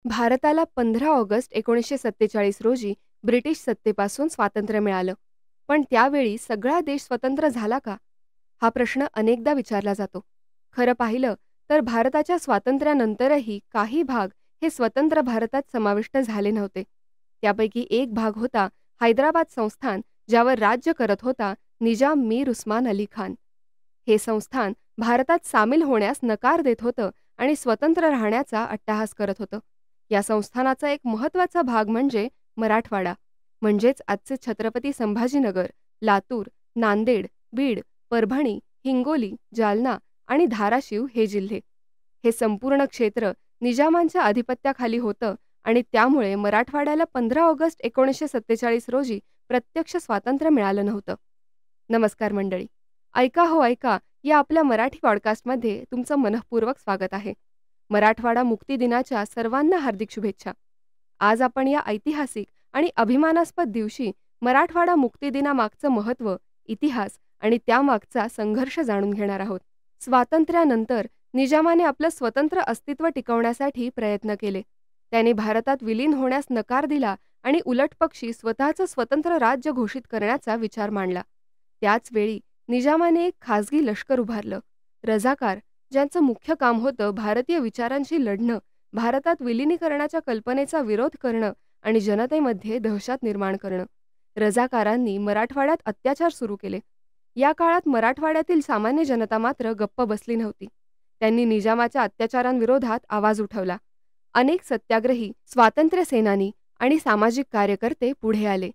भारताला 15 ऑगस्ट 1947 रोजी ब्रिटिश सत्तेपासून स्वातंत्र्य मिळालं. पण त्यावेळी सगळा देश स्वतंत्र झाला का? हा प्रश्न अनेकदा विचारला जातो. खरं पाहिलं तर भारताच्या स्वातंत्र्यानंतरही काही भाग हे स्वतंत्र भारतात समाविष्ट झाले नव्हते. त्यापैकी एक भाग होता हैदराबाद संस्थान, ज्यावर राज्य करत होता निजाम मीर उस्मान अली खान. हे संस्थान भारतात सामील होण्यास नकार देत होतं आणि स्वतंत्र राहण्याचा अट्टाहास करत होतं. या संस्थानाचा एक महत्त्वाचा भाग म्हणजे मराठवाडा, म्हणजेच आजचे छत्रपती संभाजीनगर, लातूर, नांदेड, बीड, परभणी, हिंगोली, जालना आणि धाराशिव हे जिल्हे. हे संपूर्ण क्षेत्र निजामांच्या अधिपत्याखाली होतं आणि त्यामुळे मराठवाड्याला 15 ऑगस्ट 1947 रोजी प्रत्यक्ष स्वातंत्र्य मिळालं नव्हतं. नमस्कार मंडळी. ऐका हो ऐका या आपल्या मराठी पॉडकास्टमध्ये तुमचं मनःपूर्वक स्वागत आहे. मराठवाडा मुक्ती दिनाच्या सर्वांना हार्दिक शुभेच्छा. आज आपण या ऐतिहासिक आणि अभिमानास्पद दिवशी मराठवाडा मुक्ती दिनामागचं महत्त्व, इतिहास आणि त्यामागचा संघर्ष जाणून घेणार आहोत. स्वातंत्र्यानंतर निजामाने आपलं स्वतंत्र अस्तित्व टिकवण्यासाठी प्रयत्न केले. त्याने भारतात विलीन होण्यास नकार दिला आणि उलटपक्षी स्वतःचं स्वतंत्र राज्य घोषित करण्याचा विचार मांडला. त्याच वेळी निजामाने एक खासगी लष्कर उभारलं. रझाकार, ज्यांचं मुख्य काम होतं भारतीय विचारांशी लढणं, भारतात विलिनीकरणाच्या कल्पनेचा विरोध करणं आणि जनतेमध्ये दहशत निर्माण करणं. रझाकारांनी मराठवाड्यात अत्याचार सुरू केले. या काळात मराठवाड्यातील सामान्य जनता मात्र गप्प बसली नव्हती. त्यांनी निजामाच्या अत्याचारांविरोधात आवाज उठवला. अनेक सत्याग्रही, स्वातंत्र्य सेनानी आणि सामाजिक कार्यकर्ते पुढे आले.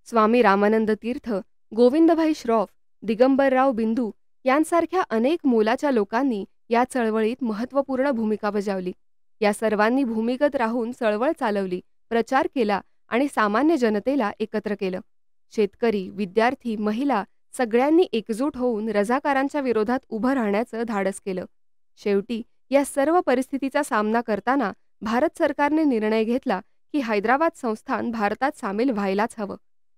स्वामी रामानंद तीर्थ, गोविंदभाई श्रॉफ, दिगंबरराव बिंदू यांसारख्या अनेक मोलाच्या लोकांनी या चळवळीत महत्त्वपूर्ण भूमिका बजावली. या सर्वांनी भूमिगत राहून चळवळ चालवली, प्रचार केला आणि सामान्य जनतेला एकत्र केलं. शेतकरी, विद्यार्थी, महिला सगळ्यांनी एकजूट होऊन रझाकारांच्या विरोधात उभं राहण्याचं धाडस केलं. शेवटी या सर्व परिस्थितीचा सामना करताना भारत सरकारने निर्णय घेतला की हैदराबाद संस्थान भारतात सामील व्हायलाच हवं.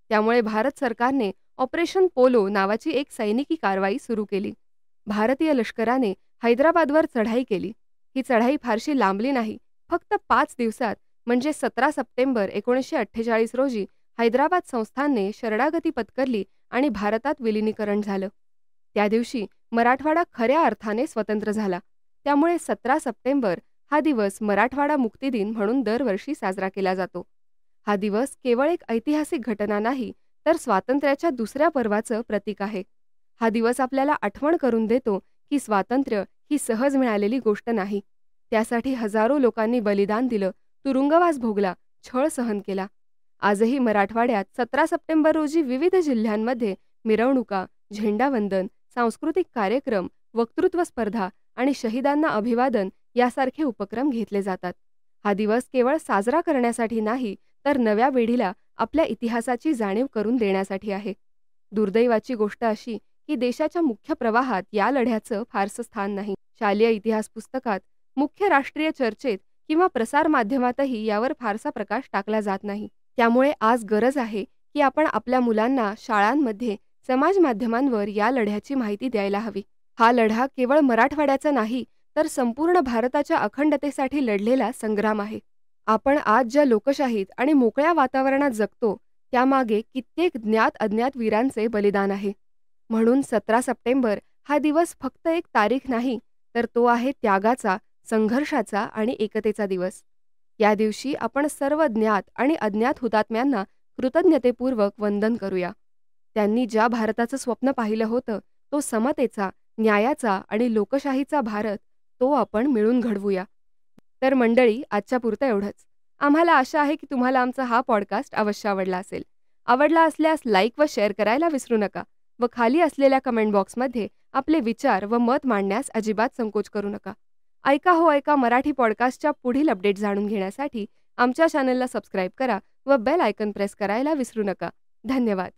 त्यामुळे भारत सरकारने ऑपरेशन पोलो नावाची एक सैनिकी कारवाई सुरू केली. भारतीय लष्कराने हैदराबादवर चढाई केली. ही चढाई फारशी लांबली नाही. फक्त 5 दिवसात म्हणजे 17 सप्टेंबर 1948 रोजी हैदराबाद संस्थानने शरणागती पत्करली आणि भारतात विलिनीकरण झालं. त्या दिवशी मराठवाडा खऱ्या अर्थाने स्वतंत्र झाला. त्यामुळे 17 सप्टेंबर हा दिवस मराठवाडा मुक्ती दिन म्हणून दरवर्षी साजरा केला जातो. हा दिवस केवळ एक ऐतिहासिक घटना नाही, तर स्वातंत्र्याच्या दुसऱ्या पर्वाचं प्रतीक आहे. हा दिवस आपल्याला आठवण करून देतो की स्वातंत्र्य ही सहज मिळालेली गोष्ट नाही. त्यासाठी हजारो लोकांनी बलिदान दिलं, तुरुंगवास भोगला, छळ सहन केला. आजही मराठवाड्यात 17 सप्टेंबर रोजी विविध जिल्ह्यांमध्ये मिरवणुका, झेंडावंदन, सांस्कृतिक कार्यक्रम, वक्तृत्व स्पर्धा आणि शहीदांना अभिवादन यासारखे उपक्रम घेतले जातात. हा दिवस केवळ साजरा करण्यासाठी नाही, तर नव्या पिढीला आपल्या इतिहासाची जाणीव करून देण्यासाठी आहे. दुर्दैवाची गोष्ट अशी की देशाच्या मुख्य प्रवाहात या लढ्याचं फारसं स्थान नाही. शालेय इतिहास पुस्तकात, मुख्य राष्ट्रीय चर्चेत किंवा प्रसारमाध्यमातही यावर फारसा प्रकाश टाकला जात नाही. त्यामुळे आज गरज आहे की आपण आपल्या मुलांना शाळांमध्ये, समाज माध्यमांवर या लढ्याची माहिती द्यायला हवी. हा लढा केवळ मराठवाड्याचा नाही, तर संपूर्ण भारताच्या अखंडतेसाठी लढलेला संग्राम आहे. आपण आज ज्या लोकशाहीत आणि मोकळ्या वातावरणात जगतो, त्यामागे कित्येक ज्ञात-अज्ञात वीरांचे बलिदान आहे. म्हणून 17 सप्टेंबर हा दिवस फक्त एक तारीख नाही, तर तो आहे त्यागाचा, संघर्षाचा आणि एकतेचा दिवस. या दिवशी आपण सर्व ज्ञात आणि अज्ञात हुतात्म्यांना कृतज्ञतेपूर्वक वंदन करूया. त्यांनी ज्या भारताचं स्वप्न पाहिलं होतं, तो समतेचा, न्यायाचा आणि लोकशाहीचा भारत, तो आपण मिळून घडवूया. तर मंडळी, आजच्या पुरतं एवढंच. आम्हाला आशा आहे की तुम्हाला आमचा हा पॉडकास्ट अवश्य आवडला असेल. आवडला असल्यास लाईक व शेअर करायला विसरू नका व खाली असलेल्या कमेंट बॉक्समध्ये आपले विचार व मत मांडण्यास अजिबात संकोच करू नका. ऐका हो ऐका मराठी पॉडकास्टच्या पुढील अपडेट जाणून घेण्यासाठी आमच्या चॅनलला सबस्क्राईब करा व बेल आयकॉन प्रेस करायला विसरू नका. धन्यवाद.